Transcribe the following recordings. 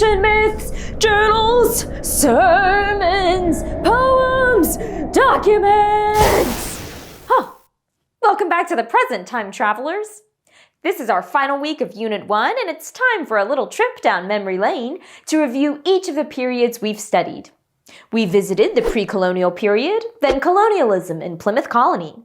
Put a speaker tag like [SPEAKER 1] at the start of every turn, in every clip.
[SPEAKER 1] creation myths, journals, sermons, poems, documents. Welcome back to the present, time travelers. This is our final week of Unit 1, and it's time for a little trip down memory lane to review each of the periods we've studied. We visited the pre-colonial period, then colonialism in Plymouth Colony.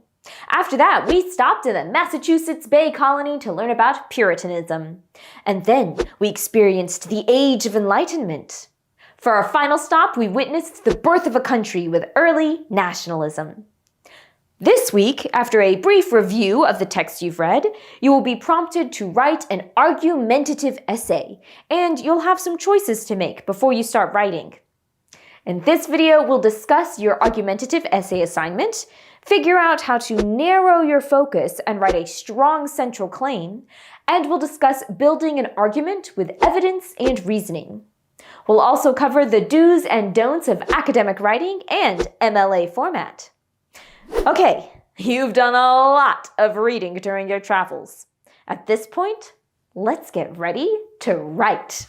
[SPEAKER 1] After that, we stopped in the Massachusetts Bay Colony to learn about Puritanism. And then we experienced the Age of Enlightenment. For our final stop, we witnessed the birth of a country with early nationalism. This week, after a brief review of the text you've read, you will be prompted to write an argumentative essay, and you'll have some choices to make before you start writing. In this video, we'll discuss your argumentative essay assignment, figure out how to narrow your focus and write a strong central claim, and we'll discuss building an argument with evidence and reasoning. We'll also cover the do's and don'ts of academic writing and MLA format. Okay, you've done a lot of reading during your travels. At this point, let's get ready to write.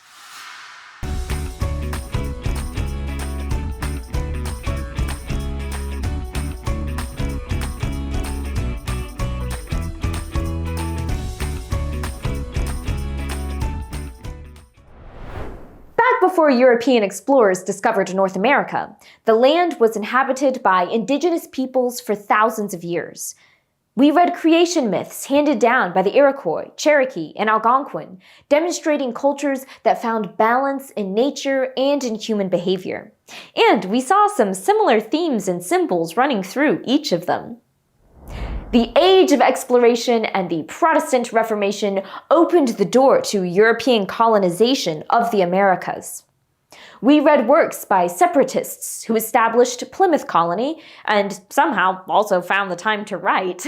[SPEAKER 1] Before European explorers discovered North America, the land was inhabited by indigenous peoples for thousands of years. We read creation myths handed down by the Iroquois, Cherokee, and Algonquin, demonstrating cultures that found balance in nature and in human behavior. And we saw some similar themes and symbols running through each of them. The Age of Exploration and the Protestant Reformation opened the door to European colonization of the Americas. We read works by separatists who established Plymouth Colony and somehow also found the time to write.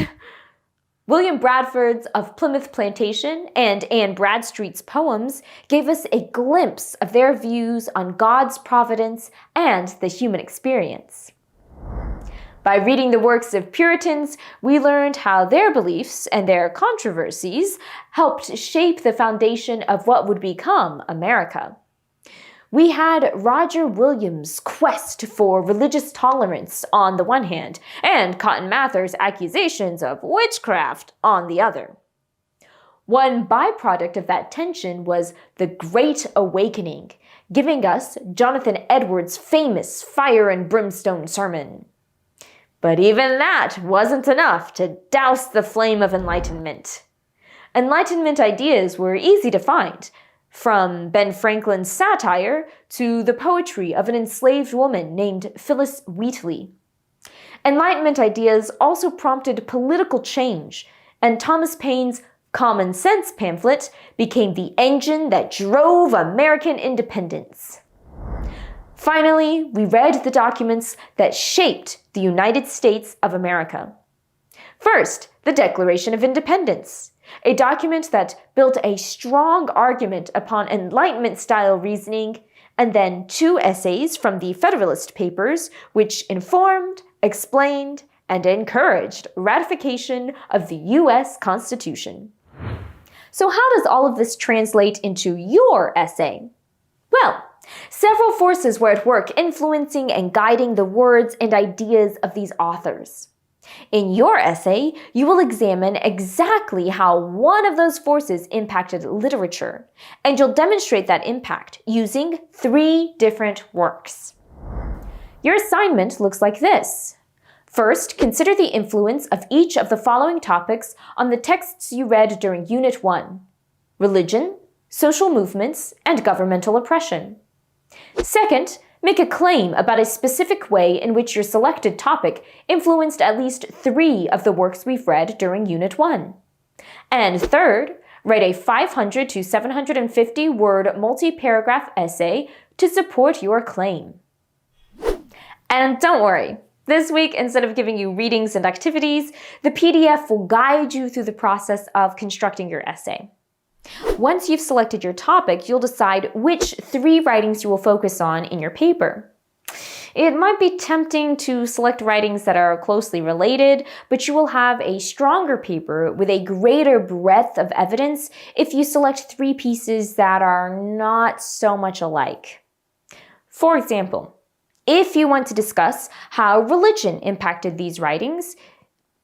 [SPEAKER 1] William Bradford's Of Plymouth Plantation and Anne Bradstreet's poems gave us a glimpse of their views on God's providence and the human experience. By reading the works of Puritans, we learned how their beliefs and their controversies helped shape the foundation of what would become America. We had Roger Williams' quest for religious tolerance on the one hand, and Cotton Mather's accusations of witchcraft on the other. One byproduct of that tension was the Great Awakening, giving us Jonathan Edwards' famous fire and brimstone sermon. But even that wasn't enough to douse the flame of Enlightenment. Enlightenment ideas were easy to find, from Ben Franklin's satire to the poetry of an enslaved woman named Phyllis Wheatley. Enlightenment ideas also prompted political change, and Thomas Paine's Common Sense pamphlet became the engine that drove American independence. Finally, we read the documents that shaped the United States of America. First, the Declaration of Independence, a document that built a strong argument upon Enlightenment-style reasoning, and then 2 essays from the Federalist Papers, which informed, explained, and encouraged ratification of the U.S. Constitution. So how does all of this translate into your essay? Well, several forces were at work influencing and guiding the words and ideas of these authors. In your essay, you will examine exactly how one of those forces impacted literature, and you'll demonstrate that impact using 3 different works. Your assignment looks like this. First, consider the influence of each of the following topics on the texts you read during Unit 1: religion, social movements, and governmental oppression. Second, make a claim about a specific way in which your selected topic influenced at least 3 of the works we've read during Unit 1. And third, write a 500 to 750 word multi-paragraph essay to support your claim. And don't worry, this week, instead of giving you readings and activities, the PDF will guide you through the process of constructing your essay. Once you've selected your topic, you'll decide which 3 writings you will focus on in your paper. It might be tempting to select writings that are closely related, but you will have a stronger paper with a greater breadth of evidence if you select 3 pieces that are not so much alike. For example, if you want to discuss how religion impacted these writings,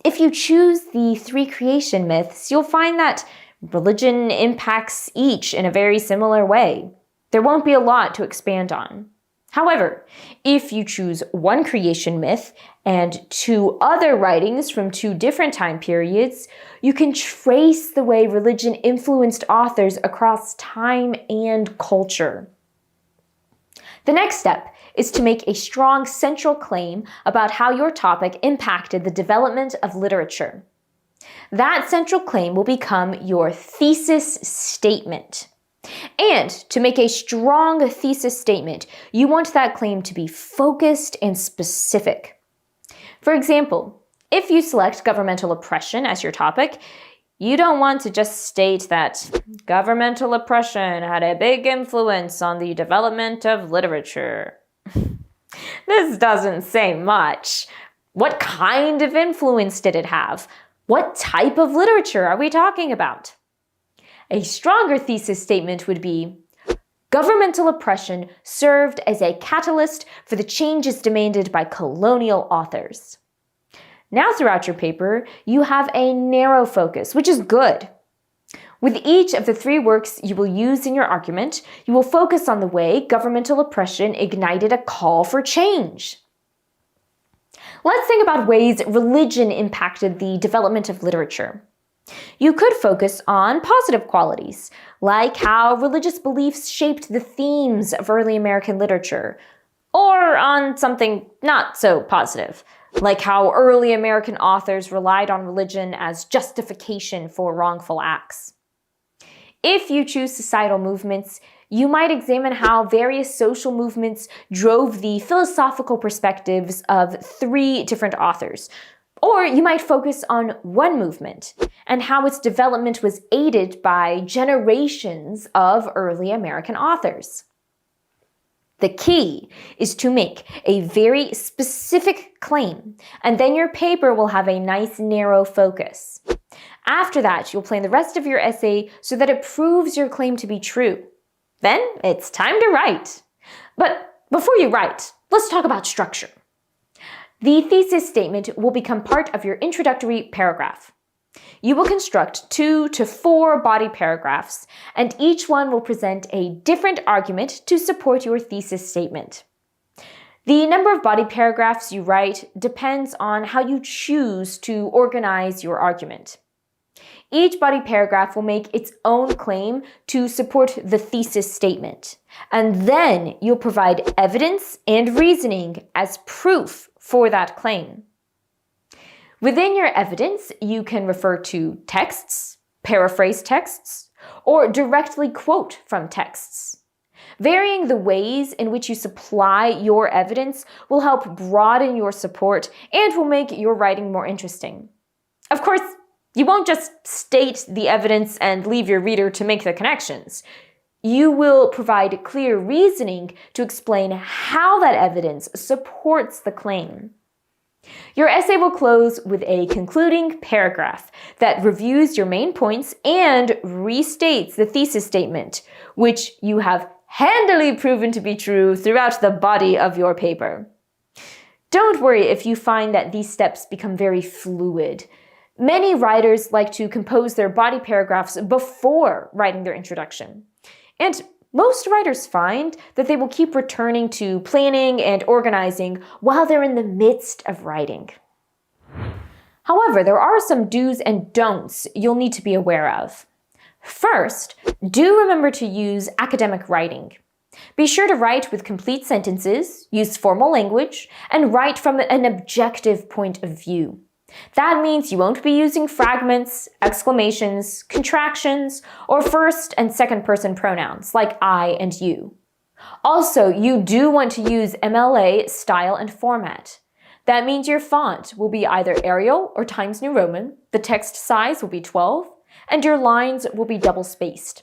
[SPEAKER 1] if you choose the 3 creation myths, you'll find that religion impacts each in a very similar way. There won't be a lot to expand on. However, if you choose 1 creation myth and 2 other writings from 2 different time periods, you can trace the way religion influenced authors across time and culture. The next step is to make a strong central claim about how your topic impacted the development of literature. That central claim will become your thesis statement. And to make a strong thesis statement, you want that claim to be focused and specific. For example, if you select governmental oppression as your topic, you don't want to just state that governmental oppression had a big influence on the development of literature. This doesn't say much. What kind of influence did it have? What type of literature are we talking about? A stronger thesis statement would be, governmental oppression served as a catalyst for the changes demanded by colonial authors. Now throughout your paper, you have a narrow focus, which is good. With each of the 3 works you will use in your argument, you will focus on the way governmental oppression ignited a call for change. Let's think about ways religion impacted the development of literature. You could focus on positive qualities, like how religious beliefs shaped the themes of early American literature, or on something not so positive, like how early American authors relied on religion as justification for wrongful acts. If you choose societal movements, you might examine how various social movements drove the philosophical perspectives of 3 different authors. Or you might focus on one movement and how its development was aided by generations of early American authors. The key is to make a very specific claim, and then your paper will have a nice narrow focus. After that, you'll plan the rest of your essay so that it proves your claim to be true. Then it's time to write. But before you write, let's talk about structure. The thesis statement will become part of your introductory paragraph. You will construct 2 to 4 body paragraphs, and each one will present a different argument to support your thesis statement. The number of body paragraphs you write depends on how you choose to organize your argument. Each body paragraph will make its own claim to support the thesis statement, and then you'll provide evidence and reasoning as proof for that claim. Within your evidence, you can refer to texts, paraphrase texts, or directly quote from texts. Varying the ways in which you supply your evidence will help broaden your support and will make your writing more interesting. Of course, you won't just state the evidence and leave your reader to make the connections. You will provide clear reasoning to explain how that evidence supports the claim. Your essay will close with a concluding paragraph that reviews your main points and restates the thesis statement, which you have handily proven to be true throughout the body of your paper. Don't worry if you find that these steps become very fluid. Many writers like to compose their body paragraphs before writing their introduction. And most writers find that they will keep returning to planning and organizing while they're in the midst of writing. However, there are some do's and don'ts you'll need to be aware of. First, do remember to use academic writing. Be sure to write with complete sentences, use formal language, and write from an objective point of view. That means you won't be using fragments, exclamations, contractions, or first and second person pronouns like I and you. Also, you do want to use MLA style and format. That means your font will be either Arial or Times New Roman, the text size will be 12, and your lines will be double-spaced.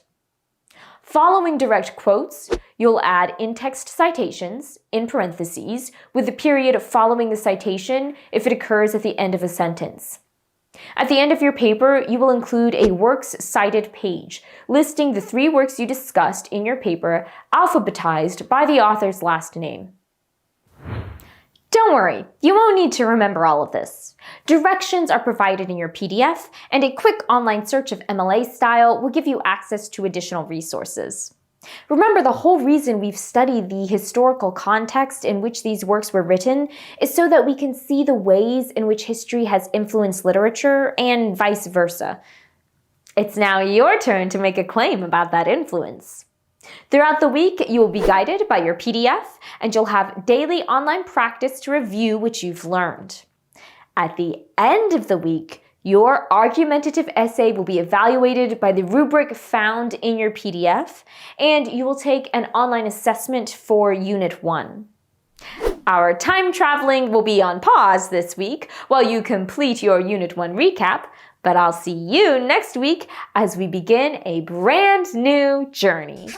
[SPEAKER 1] Following direct quotes, you'll add in-text citations, in parentheses, with the period following the citation if it occurs at the end of a sentence. At the end of your paper, you will include a works cited page, listing the 3 works you discussed in your paper, alphabetized by the author's last name. Don't worry, you won't need to remember all of this. Directions are provided in your PDF, and a quick online search of MLA style will give you access to additional resources. Remember, the whole reason we've studied the historical context in which these works were written is so that we can see the ways in which history has influenced literature and vice versa. It's now your turn to make a claim about that influence. Throughout the week, you will be guided by your PDF, and you'll have daily online practice to review what you've learned. At the end of the week, your argumentative essay will be evaluated by the rubric found in your PDF, and you will take an online assessment for Unit 1. Our time traveling will be on pause this week while you complete your Unit 1 recap, but I'll see you next week as we begin a brand new journey.